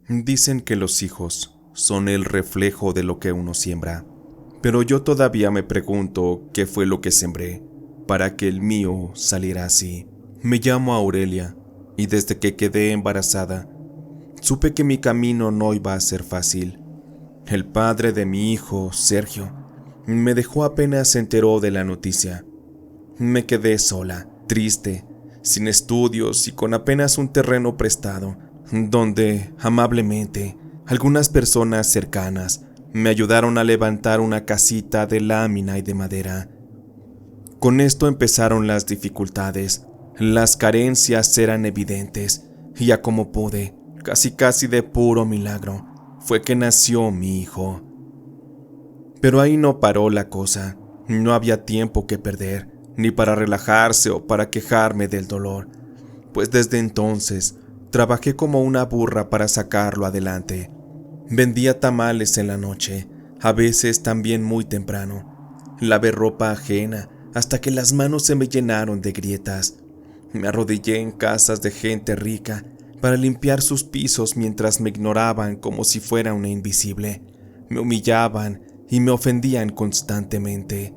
Dicen que los hijos son el reflejo de lo que uno siembra, pero yo todavía me pregunto qué fue lo que sembré para que el mío saliera así. Me llamo Aurelia y desde que quedé embarazada, supe que mi camino no iba a ser fácil. El padre de mi hijo, Sergio, me dejó apenas se enteró de la noticia. Me quedé sola, triste, sin estudios y con apenas un terreno prestado, donde, amablemente, algunas personas cercanas me ayudaron a levantar una casita de lámina y de madera. Con esto empezaron las dificultades. Las carencias eran evidentes y a como pude, casi de puro milagro, fue que nació mi hijo. Pero ahí no paró la cosa. No había tiempo que perder, ni para relajarse o para quejarme del dolor, pues desde entonces trabajé como una burra para sacarlo adelante. Vendía tamales en la noche, a veces también muy temprano. Lavé ropa ajena hasta que las manos se me llenaron de grietas. Me arrodillé en casas de gente rica para limpiar sus pisos mientras me ignoraban como si fuera una invisible. Me humillaban y me ofendían constantemente.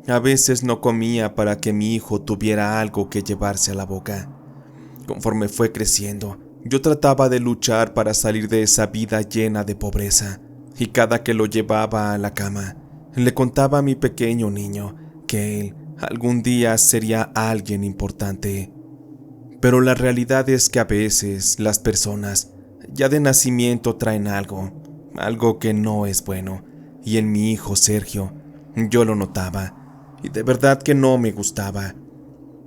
A veces no comía para que mi hijo tuviera algo que llevarse a la boca. Conforme fue creciendo, yo trataba de luchar para salir de esa vida llena de pobreza, y cada que lo llevaba a la cama, le contaba a mi pequeño niño que él algún día sería alguien importante. Pero la realidad es que a veces las personas ya de nacimiento traen algo que no es bueno, y en mi hijo Sergio yo lo notaba, y de verdad que no me gustaba.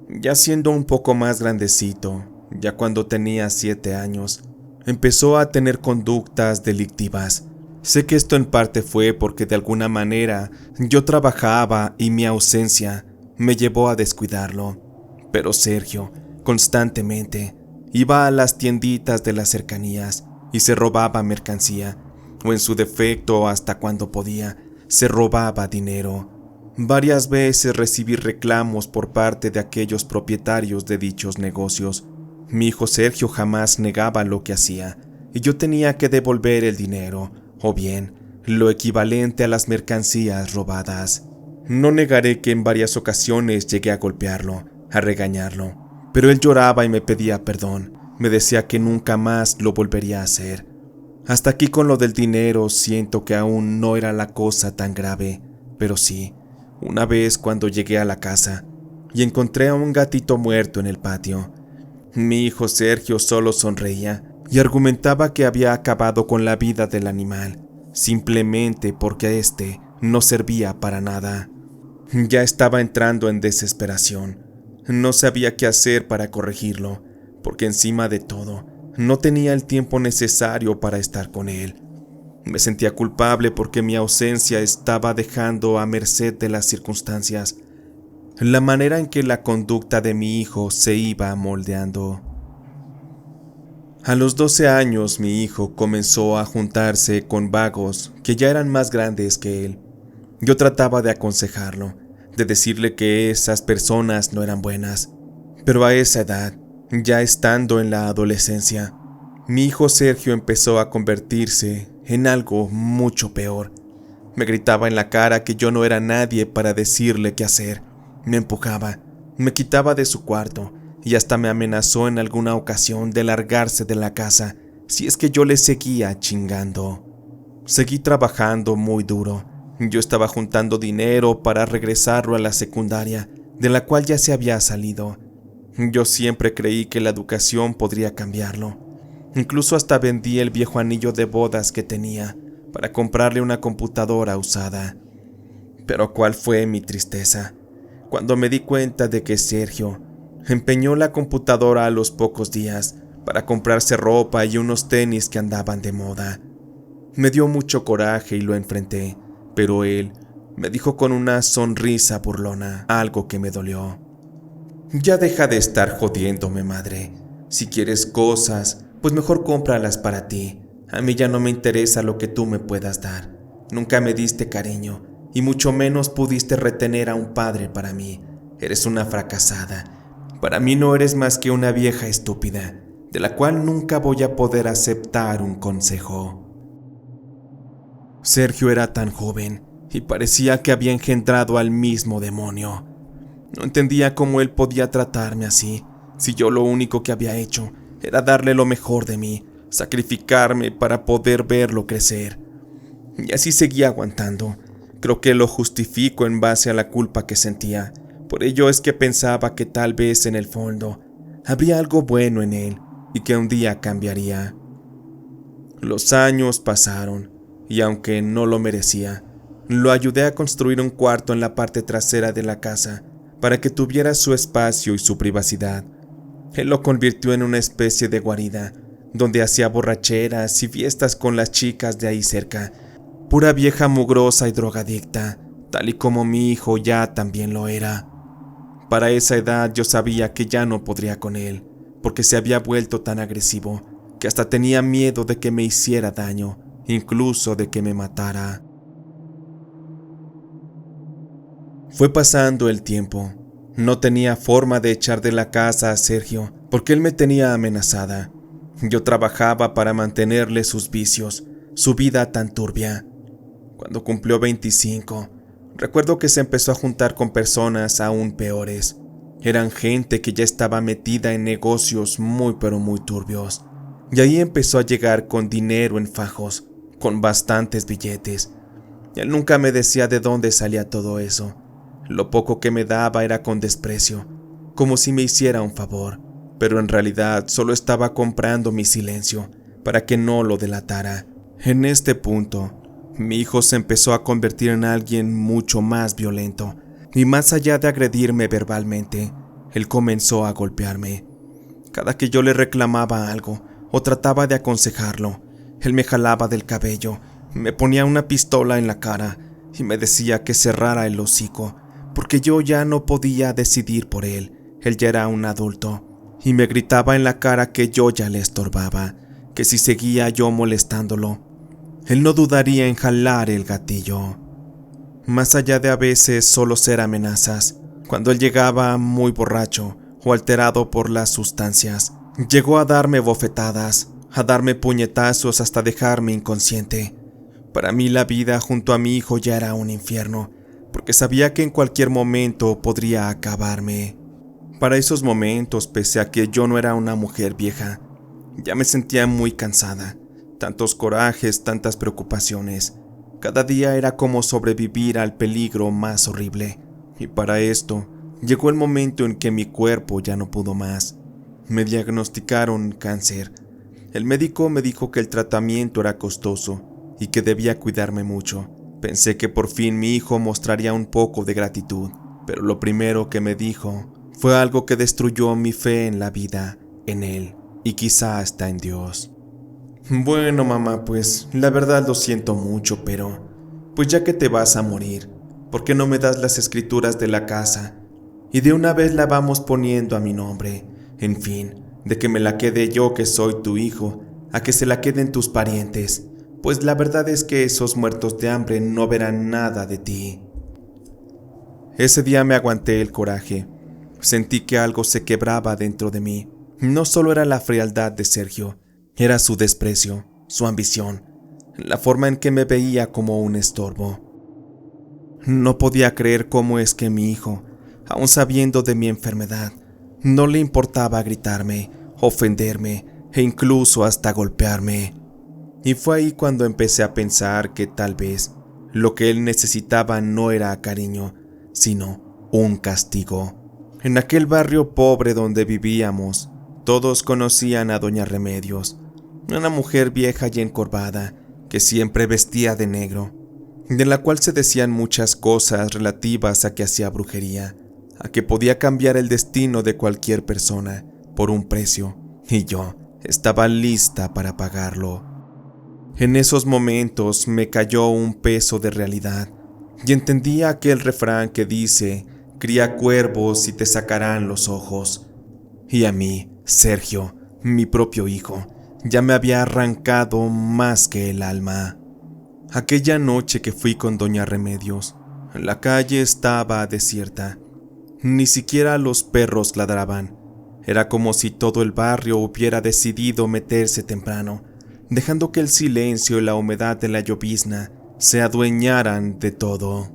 Ya siendo un poco más grandecito, ya cuando tenía 7 años, empezó a tener conductas delictivas. Sé que esto en parte fue porque de alguna manera yo trabajaba y mi ausencia me llevó a descuidarlo. Pero Sergio constantemente iba a las tienditas de las cercanías y se robaba mercancía, o en su defecto hasta cuando podía, se robaba dinero. Varias veces recibí reclamos por parte de aquellos propietarios de dichos negocios. Mi hijo Sergio jamás negaba lo que hacía, y yo tenía que devolver el dinero, o bien, lo equivalente a las mercancías robadas. No negaré que en varias ocasiones llegué a golpearlo, a regañarlo, pero él lloraba y me pedía perdón, me decía que nunca más lo volvería a hacer. Hasta aquí con lo del dinero siento que aún no era la cosa tan grave, pero sí, una vez cuando llegué a la casa y encontré a un gatito muerto en el patio, mi hijo Sergio solo sonreía y argumentaba que había acabado con la vida del animal, simplemente porque éste no servía para nada. Ya estaba entrando en desesperación. No sabía qué hacer para corregirlo, porque encima de todo, no tenía el tiempo necesario para estar con él. Me sentía culpable porque mi ausencia estaba dejando a merced de las circunstancias la manera en que la conducta de mi hijo se iba moldeando. A los 12 años mi hijo comenzó a juntarse con vagos que ya eran más grandes que él. Yo trataba de aconsejarlo, de decirle que esas personas no eran buenas, pero a esa edad, ya estando en la adolescencia, mi hijo Sergio empezó a convertirse en algo mucho peor. Me gritaba en la cara que yo no era nadie para decirle qué hacer. Me empujaba, me quitaba de su cuarto y hasta me amenazó en alguna ocasión de largarse de la casa si es que yo le seguía chingando. Seguí trabajando muy duro. Yo estaba juntando dinero para regresarlo a la secundaria, de la cual ya se había salido. Yo siempre creí que la educación podría cambiarlo. Incluso hasta vendí el viejo anillo de bodas que tenía para comprarle una computadora usada. Pero ¿cuál fue mi tristeza cuando me di cuenta de que Sergio empeñó la computadora a los pocos días para comprarse ropa y unos tenis que andaban de moda? Me dio mucho coraje y lo enfrenté, pero él me dijo con una sonrisa burlona algo que me dolió. Ya deja de estar jodiéndome, madre. Si quieres cosas, pues mejor cómpralas para ti. A mí ya no me interesa lo que tú me puedas dar. Nunca me diste cariño, y mucho menos pudiste retener a un padre para mí. Eres una fracasada. Para mí no eres más que una vieja estúpida. de la cual nunca voy a poder aceptar un consejo. Sergio era tan joven y parecía que había engendrado al mismo demonio. No entendía cómo él podía tratarme así, si yo lo único que había hecho era darle lo mejor de mí, sacrificarme para poder verlo crecer. Y así seguía aguantando. Creo que lo justifico en base a la culpa que sentía. Por ello es que pensaba que tal vez en el fondo habría algo bueno en él y que un día cambiaría. Los años pasaron y aunque no lo merecía, lo ayudé a construir un cuarto en la parte trasera de la casa para que tuviera su espacio y su privacidad. Él lo convirtió en una especie de guarida, donde hacía borracheras y fiestas con las chicas de ahí cerca, pura vieja mugrosa y drogadicta, tal y como mi hijo ya también lo era. Para esa edad yo sabía que ya no podría con él, porque se había vuelto tan agresivo que hasta tenía miedo de que me hiciera daño, incluso de que me matara. Fue pasando el tiempo. No tenía forma de echar de la casa a Sergio, porque él me tenía amenazada. Yo trabajaba para mantenerle sus vicios, su vida tan turbia. Cuando cumplió 25, recuerdo que se empezó a juntar con personas aún peores. Eran gente que ya estaba metida en negocios muy pero muy turbios. Y ahí empezó a llegar con dinero en fajos, con bastantes billetes. Él nunca me decía de dónde salía todo eso. Lo poco que me daba era con desprecio, como si me hiciera un favor, pero en realidad solo estaba comprando mi silencio para que no lo delatara. En este punto, mi hijo se empezó a convertir en alguien mucho más violento, y más allá de agredirme verbalmente, él comenzó a golpearme. Cada que yo le reclamaba algo o trataba de aconsejarlo, él me jalaba del cabello, me ponía una pistola en la cara y me decía que cerrara el hocico, porque yo ya no podía decidir por él ya era un adulto, y me gritaba en la cara que yo ya le estorbaba, que si seguía yo molestándolo, él no dudaría en jalar el gatillo. Más allá de a veces solo ser amenazas, cuando él llegaba muy borracho o alterado por las sustancias, llegó a darme bofetadas, a darme puñetazos hasta dejarme inconsciente. Para mí la vida junto a mi hijo ya era un infierno, porque sabía que en cualquier momento podría acabarme. Para esos momentos, pese a que yo no era una mujer vieja, ya me sentía muy cansada. Tantos corajes, tantas preocupaciones. Cada día era como sobrevivir al peligro más horrible. Y para esto, llegó el momento en que mi cuerpo ya no pudo más. Me diagnosticaron cáncer. El médico me dijo que el tratamiento era costoso y que debía cuidarme mucho. Pensé que por fin mi hijo mostraría un poco de gratitud, pero lo primero que me dijo fue algo que destruyó mi fe en la vida, en él y quizá hasta en Dios. Bueno, mamá, pues la verdad lo siento mucho, pero pues ya que te vas a morir, ¿por qué no me das las escrituras de la casa? Y de una vez la vamos poniendo a mi nombre. En fin, de que me la quede yo que soy tu hijo, a que se la queden tus parientes, pues la verdad es que esos muertos de hambre no verán nada de ti. Ese día me aguanté el coraje. Sentí que algo se quebraba dentro de mí. No solo era la frialdad de Sergio, era su desprecio, su ambición, la forma en que me veía como un estorbo. No podía creer cómo es que mi hijo, aun sabiendo de mi enfermedad, no le importaba gritarme, ofenderme e incluso hasta golpearme. Y fue ahí cuando empecé a pensar que tal vez lo que él necesitaba no era cariño, sino un castigo. En aquel barrio pobre donde vivíamos, todos conocían a Doña Remedios, una mujer vieja y encorvada que siempre vestía de negro, de la cual se decían muchas cosas relativas a que hacía brujería, a que podía cambiar el destino de cualquier persona por un precio, y yo estaba lista para pagarlo. En esos momentos me cayó un peso de realidad y entendí aquel refrán que dice: cría cuervos y te sacarán los ojos. Y a mí, Sergio, mi propio hijo, ya me había arrancado más que el alma. Aquella noche que fui con Doña Remedios, la calle estaba desierta. Ni siquiera los perros ladraban. Era como si todo el barrio hubiera decidido meterse temprano, dejando que el silencio y la humedad de la llovizna se adueñaran de todo.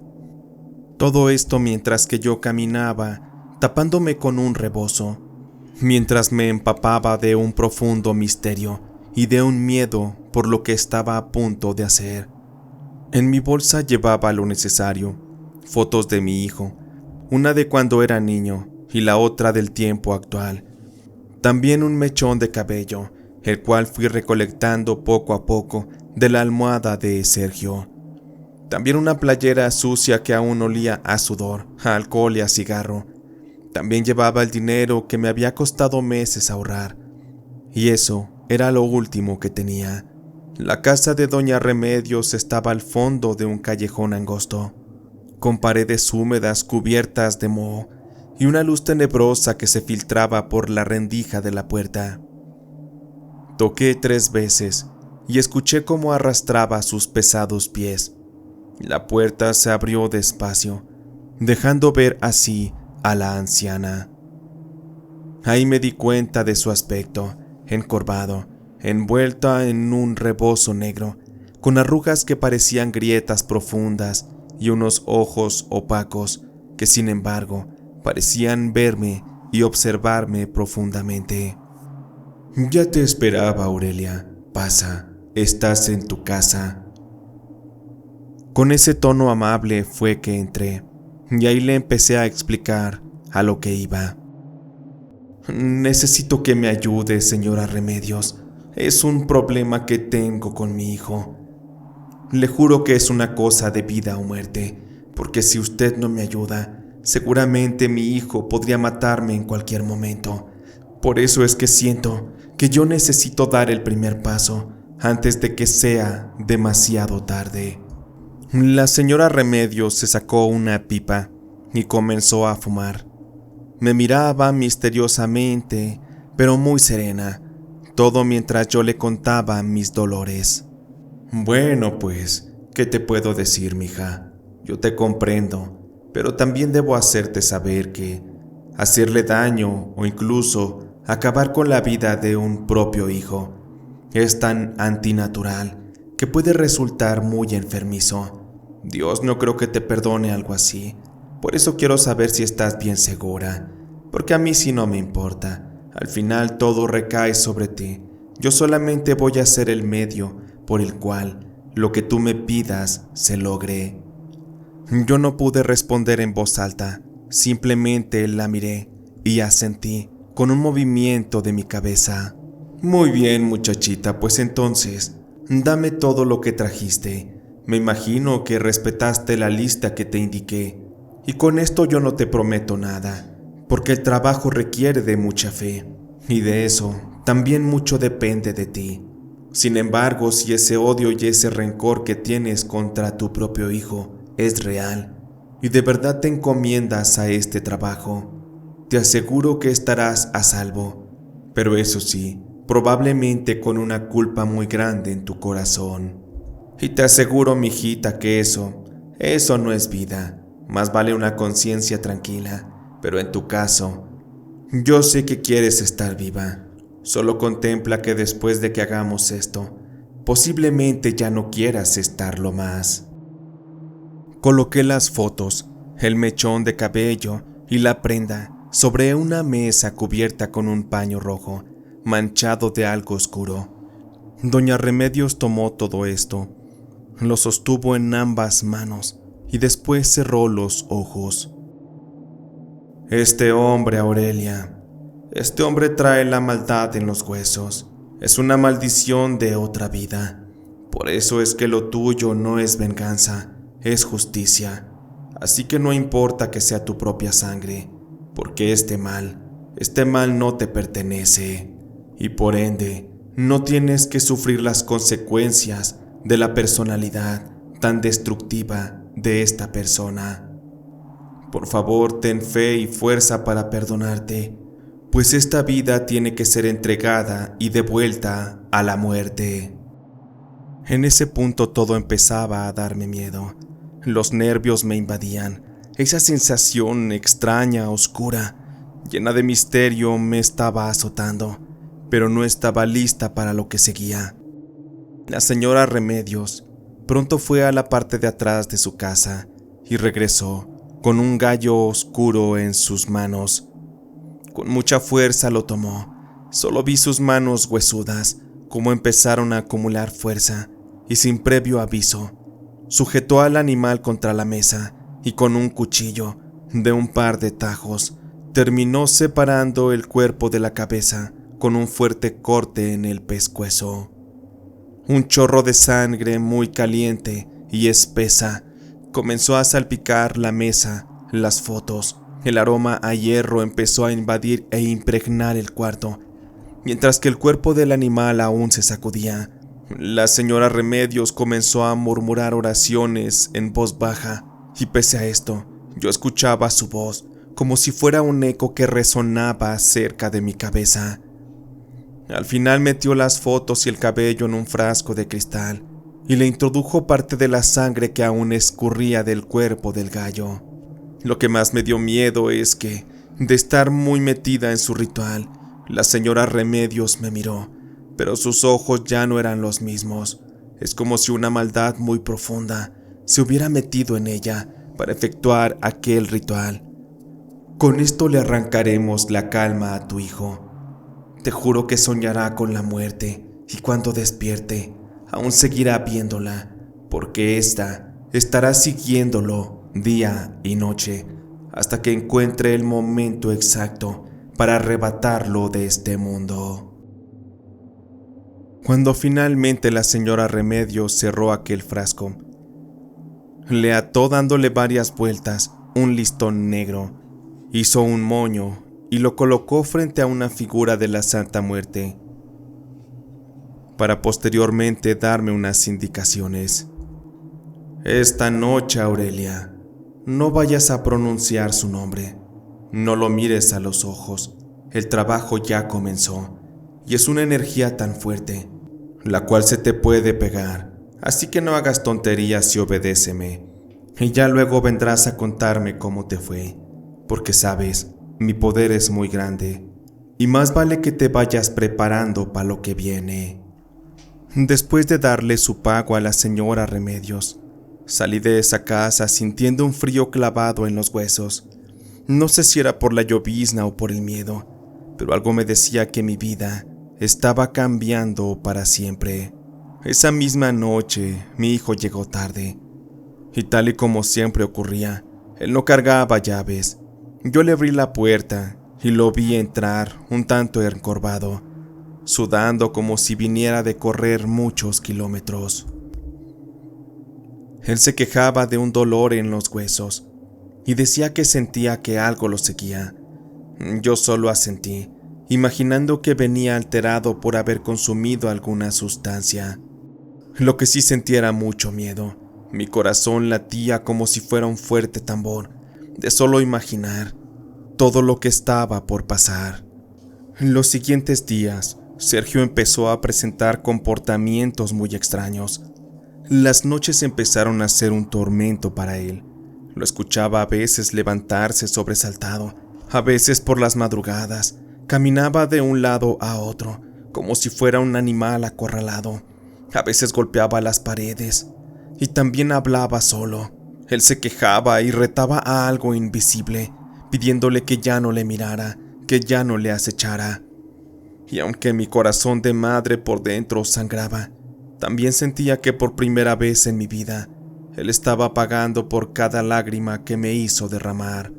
Todo esto mientras que yo caminaba, tapándome con un rebozo, mientras me empapaba de un profundo misterio y de un miedo por lo que estaba a punto de hacer. En mi bolsa llevaba lo necesario: fotos de mi hijo, una de cuando era niño y la otra del tiempo actual. También un mechón de cabello, el cual fui recolectando poco a poco de la almohada de Sergio. También una playera sucia que aún olía a sudor, a alcohol y a cigarro. También llevaba el dinero que me había costado meses ahorrar. Y eso era lo último que tenía. La casa de Doña Remedios estaba al fondo de un callejón angosto, con paredes húmedas cubiertas de moho y una luz tenebrosa que se filtraba por la rendija de la puerta. Toqué 3 veces y escuché cómo arrastraba sus pesados pies. La puerta se abrió despacio, dejando ver así a la anciana. Ahí me di cuenta de su aspecto, encorvado, envuelta en un rebozo negro, con arrugas que parecían grietas profundas y unos ojos opacos que, sin embargo, parecían verme y observarme profundamente. «Ya te esperaba, Aurelia. Pasa, estás en tu casa». Con ese tono amable fue que entré, y ahí le empecé a explicar a lo que iba. «Necesito que me ayude, señora Remedios. Es un problema que tengo con mi hijo. Le juro que es una cosa de vida o muerte, porque si usted no me ayuda, seguramente mi hijo podría matarme en cualquier momento. Por eso es que siento que yo necesito dar el primer paso antes de que sea demasiado tarde». La señora Remedios se sacó una pipa y comenzó a fumar. Me miraba misteriosamente, pero muy serena, todo mientras yo le contaba mis dolores. «Bueno, pues, ¿qué te puedo decir, mija? Yo te comprendo, pero también debo hacerte saber que hacerle daño o incluso acabar con la vida de un propio hijo es tan antinatural que puede resultar muy enfermizo. Dios no creo que te perdone algo así. Por eso quiero saber si estás bien segura, porque a mí sí no me importa. Al final todo recae sobre ti. Yo solamente voy a ser el medio por el cual lo que tú me pidas se logre». Yo no pude responder en voz alta, simplemente la miré y asentí con un movimiento de mi cabeza. «Muy bien, muchachita, pues entonces, dame todo lo que trajiste. Me imagino que respetaste la lista que te indiqué, y con esto yo no te prometo nada, porque el trabajo requiere de mucha fe, y de eso también mucho depende de ti. Sin embargo, si ese odio y ese rencor que tienes contra tu propio hijo es real, y de verdad te encomiendas a este trabajo, te aseguro que estarás a salvo, pero eso sí, probablemente con una culpa muy grande en tu corazón. Y te aseguro, mijita, que eso no es vida. Más vale una conciencia tranquila, pero en tu caso, yo sé que quieres estar viva. Solo contempla que después de que hagamos esto, posiblemente ya no quieras estarlo más». Coloqué las fotos, el mechón de cabello y la prenda sobre una mesa cubierta con un paño rojo, manchado de algo oscuro. Doña Remedios tomó todo esto, lo sostuvo en ambas manos y después cerró los ojos. «Este hombre, Aurelia, este hombre trae la maldad en los huesos. Es una maldición de otra vida. Por eso es que lo tuyo no es venganza, es justicia. Así que no importa que sea tu propia sangre, porque este mal no te pertenece. Y por ende, no tienes que sufrir las consecuencias de la personalidad tan destructiva de esta persona. Por favor, ten fe y fuerza para perdonarte, pues esta vida tiene que ser entregada y devuelta a la muerte». En ese punto todo empezaba a darme miedo. Los nervios me invadían, esa sensación extraña, oscura, llena de misterio, me estaba azotando, pero no estaba lista para lo que seguía. La señora Remedios pronto fue a la parte de atrás de su casa y regresó con un gallo oscuro en sus manos. Con mucha fuerza lo tomó. Solo vi sus manos huesudas como empezaron a acumular fuerza y sin previo aviso, sujetó al animal contra la mesa y con un cuchillo de un par de tajos terminó separando el cuerpo de la cabeza con un fuerte corte en el pescuezo. Un chorro de sangre muy caliente y espesa comenzó a salpicar la mesa, las fotos. El aroma a hierro empezó a invadir e impregnar el cuarto, mientras que el cuerpo del animal aún se sacudía. La señora Remedios comenzó a murmurar oraciones en voz baja, y pese a esto, yo escuchaba su voz como si fuera un eco que resonaba cerca de mi cabeza. Al final metió las fotos y el cabello en un frasco de cristal y le introdujo parte de la sangre que aún escurría del cuerpo del gallo. Lo que más me dio miedo es que, de estar muy metida en su ritual, la señora Remedios me miró, pero sus ojos ya no eran los mismos. Es como si una maldad muy profunda se hubiera metido en ella para efectuar aquel ritual. Con esto le arrancaremos la calma a tu hijo. Te juro que soñará con la muerte y cuando despierte, aún seguirá viéndola, porque ésta estará siguiéndolo día y noche hasta que encuentre el momento exacto para arrebatarlo de este mundo. Cuando finalmente la señora Remedios cerró aquel frasco, le ató dándole varias vueltas un listón negro, hizo un moño y lo colocó frente a una figura de la Santa Muerte, para posteriormente darme unas indicaciones. Esta noche, Aurelia, no vayas a pronunciar su nombre, no lo mires a los ojos, el trabajo ya comenzó, y es una energía tan fuerte, la cual se te puede pegar, así que no hagas tonterías y obedéceme, y ya luego vendrás a contarme cómo te fue, porque sabes, mi poder es muy grande, y más vale que te vayas preparando para lo que viene. Después de darle su pago a la señora Remedios, salí de esa casa sintiendo un frío clavado en los huesos. No sé si era por la llovizna o por el miedo, pero algo me decía que mi vida estaba cambiando para siempre. Esa misma noche, mi hijo llegó tarde, y tal y como siempre ocurría, él no cargaba llaves. Yo le abrí la puerta y lo vi entrar un tanto encorvado, sudando como si viniera de correr muchos kilómetros. Él se quejaba de un dolor en los huesos y decía que sentía que algo lo seguía. Yo solo asentí, imaginando que venía alterado por haber consumido alguna sustancia. Lo que sí sentía era mucho miedo. Mi corazón latía como si fuera un fuerte tambor, de solo imaginar todo lo que estaba por pasar. En los siguientes días, Sergio empezó a presentar comportamientos muy extraños. Las noches empezaron a ser un tormento para él. Lo escuchaba a veces levantarse sobresaltado, a veces por las madrugadas, caminaba de un lado a otro, como si fuera un animal acorralado. A veces golpeaba las paredes, y también hablaba solo. Él se quejaba y retaba a algo invisible, pidiéndole que ya no le mirara, que ya no le acechara. Y aunque mi corazón de madre por dentro sangraba, también sentía que por primera vez en mi vida, él estaba pagando por cada lágrima que me hizo derramar.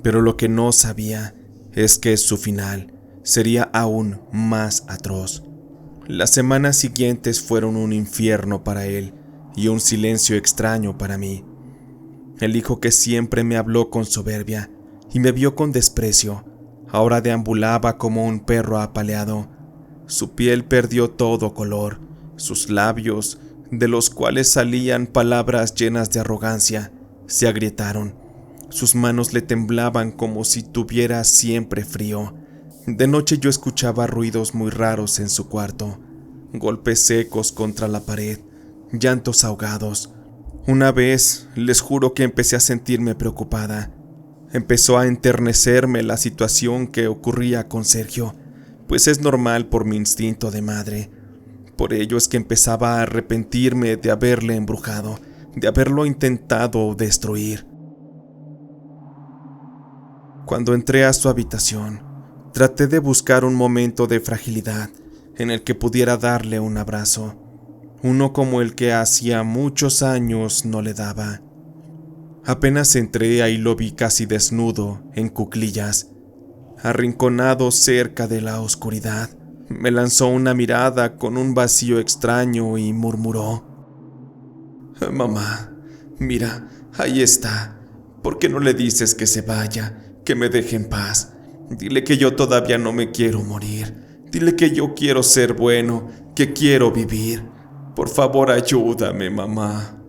Pero lo que no sabía es que su final sería aún más atroz. Las semanas siguientes fueron un infierno para él y un silencio extraño para mí. El hijo que siempre me habló con soberbia y me vio con desprecio, ahora deambulaba como un perro apaleado. Su piel perdió todo color, sus labios, de los cuales salían palabras llenas de arrogancia, se agrietaron. Sus manos le temblaban como si tuviera siempre frío. De noche yo escuchaba ruidos muy raros en su cuarto, golpes secos contra la pared, llantos ahogados. Una vez, les juro que empecé a sentirme preocupada. Empezó a enternecerme la situación que ocurría con Sergio, pues es normal por mi instinto de madre. Por ello es que empezaba a arrepentirme de haberle embrujado, de haberlo intentado destruir. Cuando entré a su habitación, traté de buscar un momento de fragilidad en el que pudiera darle un abrazo, uno como el que hacía muchos años no le daba. Apenas entré, ahí lo vi casi desnudo, en cuclillas, arrinconado cerca de la oscuridad. Me lanzó una mirada con un vacío extraño y murmuró: «Mamá, mira, ahí está. ¿Por qué no le dices que se vaya, que me deje en paz? Dile que yo todavía no me quiero morir. Dile que yo quiero ser bueno, que quiero vivir. Por favor, ayúdame, mamá».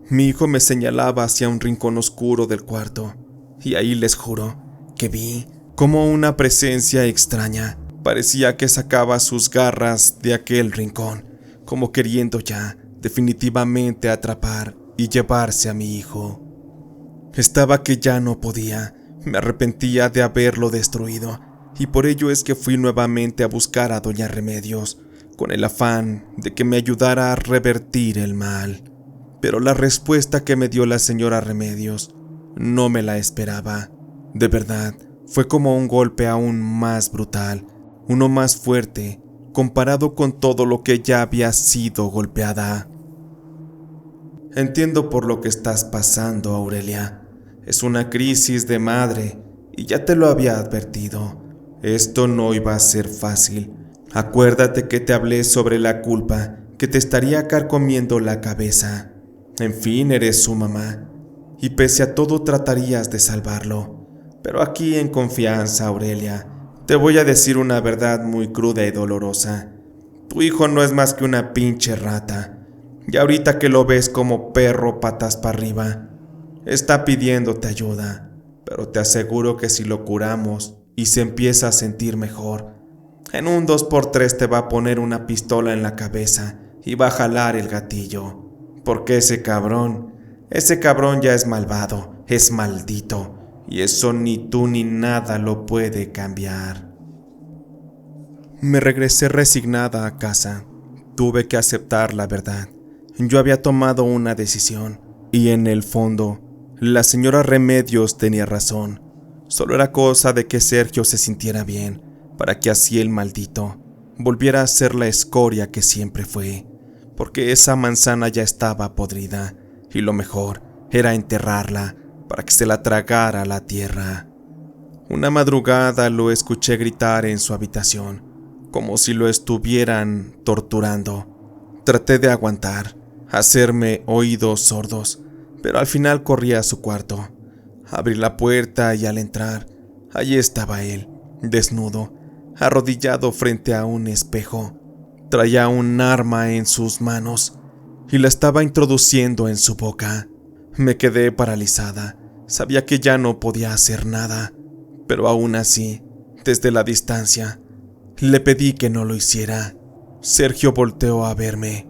Mi hijo me señalaba hacia un rincón oscuro del cuarto, y ahí les juro que vi como una presencia extraña parecía que sacaba sus garras de aquel rincón, como queriendo ya definitivamente atrapar y llevarse a mi hijo. Estaba que ya no podía, me arrepentía de haberlo destruido, y por ello es que fui nuevamente a buscar a doña Remedios, con el afán de que me ayudara a revertir el mal. Pero la respuesta que me dio la señora Remedios no me la esperaba. De verdad, fue como un golpe aún más brutal, uno más fuerte, comparado con todo lo que ya había sido golpeada. Entiendo por lo que estás pasando, Aurelia. Es una crisis de madre, y ya te lo había advertido. Esto no iba a ser fácil. Acuérdate que te hablé sobre la culpa que te estaría carcomiendo la cabeza. En fin, eres su mamá, y pese a todo tratarías de salvarlo. Pero aquí en confianza, Aurelia, te voy a decir una verdad muy cruda y dolorosa. Tu hijo no es más que una pinche rata, y ahorita que lo ves como perro patas para arriba, está pidiéndote ayuda, pero te aseguro que si lo curamos y se empieza a sentir mejor, en un 2x3 te va a poner una pistola en la cabeza y va a jalar el gatillo. Porque ese cabrón ya es malvado, es maldito, y eso ni tú ni nada lo puede cambiar. Me regresé resignada a casa. Tuve que aceptar la verdad. Yo había tomado una decisión, y en el fondo, la señora Remedios tenía razón. Solo era cosa de que Sergio se sintiera bien, para que así el maldito volviera a ser la escoria que siempre fue. Porque esa manzana ya estaba podrida, y lo mejor era enterrarla para que se la tragara la tierra. Una madrugada lo escuché gritar en su habitación, como si lo estuvieran torturando. Traté de aguantar, hacerme oídos sordos, pero al final corrí a su cuarto. Abrí la puerta y al entrar, allí estaba él, desnudo, arrodillado frente a un espejo. Traía un arma en sus manos y la estaba introduciendo en su boca. Me quedé paralizada. Sabía que ya no podía hacer nada, pero aún así, desde la distancia, le pedí que no lo hiciera. Sergio volteó a verme.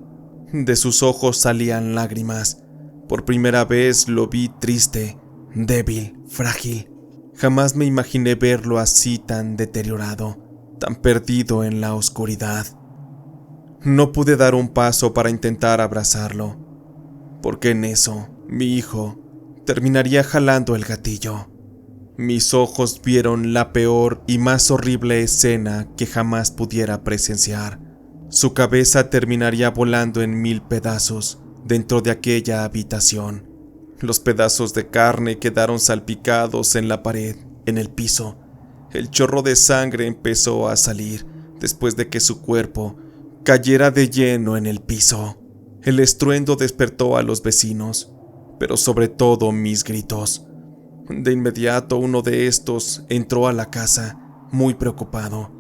De sus ojos salían lágrimas. Por primera vez lo vi triste, débil, frágil. Jamás me imaginé verlo así tan deteriorado, tan perdido en la oscuridad. No pude dar un paso para intentar abrazarlo, porque en eso, mi hijo terminaría jalando el gatillo. Mis ojos vieron la peor y más horrible escena que jamás pudiera presenciar. Su cabeza terminaría volando en 1000 pedazos dentro de aquella habitación. Los pedazos de carne quedaron salpicados en la pared, en el piso. El chorro de sangre empezó a salir después de que su cuerpo cayera de lleno en el piso. El estruendo despertó a los vecinos, pero sobre todo mis gritos. De inmediato uno de estos entró a la casa, muy preocupado.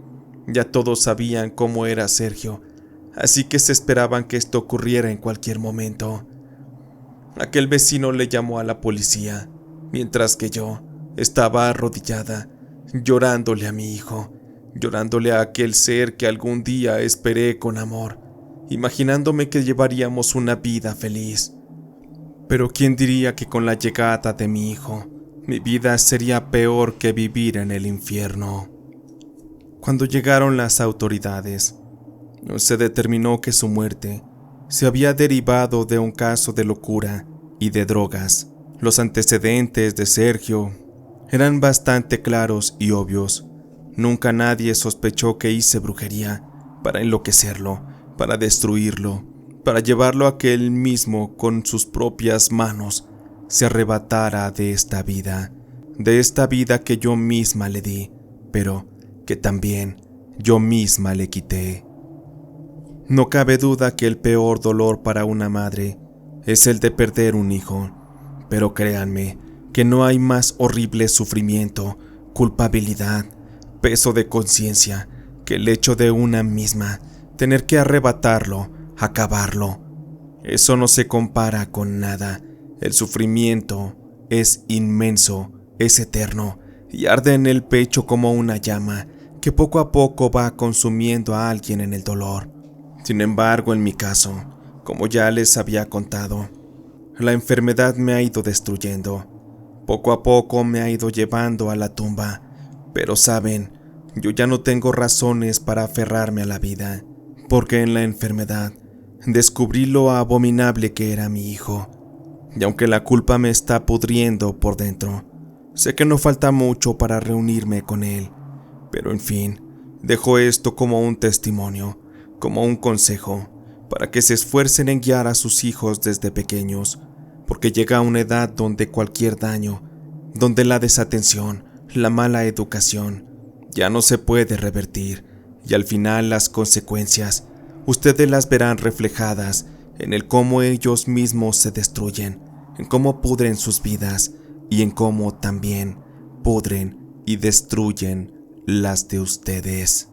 Ya todos sabían cómo era Sergio, así que se esperaban que esto ocurriera en cualquier momento. Aquel vecino le llamó a la policía, mientras que yo estaba arrodillada, llorándole a mi hijo, llorándole a aquel ser que algún día esperé con amor, imaginándome que llevaríamos una vida feliz. Pero quién diría que con la llegada de mi hijo, Mi vida sería peor que vivir en el infierno. Cuando llegaron las autoridades, se determinó que su muerte se había derivado de un caso de locura y de drogas. Los antecedentes de Sergio eran bastante claros y obvios. Nunca nadie sospechó que hice brujería para enloquecerlo, para destruirlo, para llevarlo a que él mismo con sus propias manos se arrebatara de esta vida que yo misma le di, pero que también yo misma le quité. No cabe duda que el peor dolor para una madre es el de perder un hijo, pero créanme que no hay más horrible sufrimiento, culpabilidad, peso de conciencia que el hecho de una misma tener que arrebatarlo, acabarlo. Eso no se compara con nada. El sufrimiento es inmenso, es eterno y arde en el pecho como una llama que poco a poco va consumiendo a alguien en el dolor. Sin embargo, en mi caso, como ya les había contado, la enfermedad me ha ido destruyendo. Poco a poco me ha ido llevando a la tumba, pero saben, yo ya no tengo razones para aferrarme a la vida, porque en la enfermedad descubrí lo abominable que era mi hijo. Y aunque la culpa me está pudriendo por dentro, sé que no falta mucho para reunirme con él, pero en fin, dejo esto como un testimonio, como un consejo, para que se esfuercen en guiar a sus hijos desde pequeños, porque llega una edad donde cualquier daño, donde la desatención, la mala educación, ya no se puede revertir, y al final las consecuencias, ustedes las verán reflejadas en el cómo ellos mismos se destruyen, en cómo pudren sus vidas y en cómo también pudren y destruyen las de ustedes.